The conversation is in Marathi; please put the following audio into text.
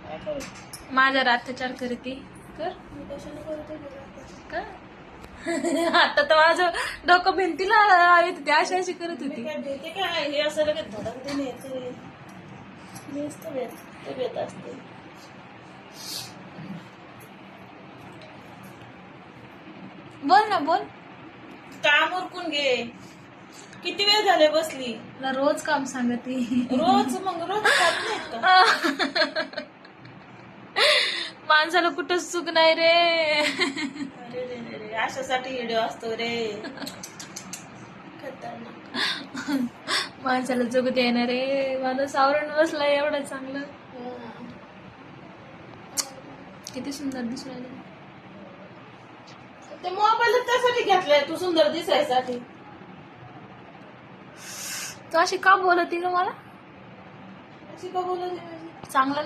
काय करू? माझ्यावर अत्याचार करते कर मी कशाला करते का? आता तर माझं डोकं भिंतीला येत होती, अशी अशी करत मी होती. काय भेटे काय हे असं लगेच धडकते नाही ते नुसतं ते भेट असते. बोल ना बोल. काम उरकून घे. किती वेळ झाले बसली? मला रोज काम सांगते. रोज मग रोज खात नाहीत का? माणसाला कुठं सुख नाही रे. अरे रे रे रे, अशासाठी व्हिडिओ असतो रे. खतरनाक. माणसाला जगू द्यायना रे. माणूस आवरण बसला एवढं चांगलं. किती सुंदर दिसू राहिलं. ते मोबाईल त्यासाठी घेतलाय तू सुंदर दिसायसाठी. तू अशी का बोलती ग मला? अशी का बोलत आहे माझी? चांगलं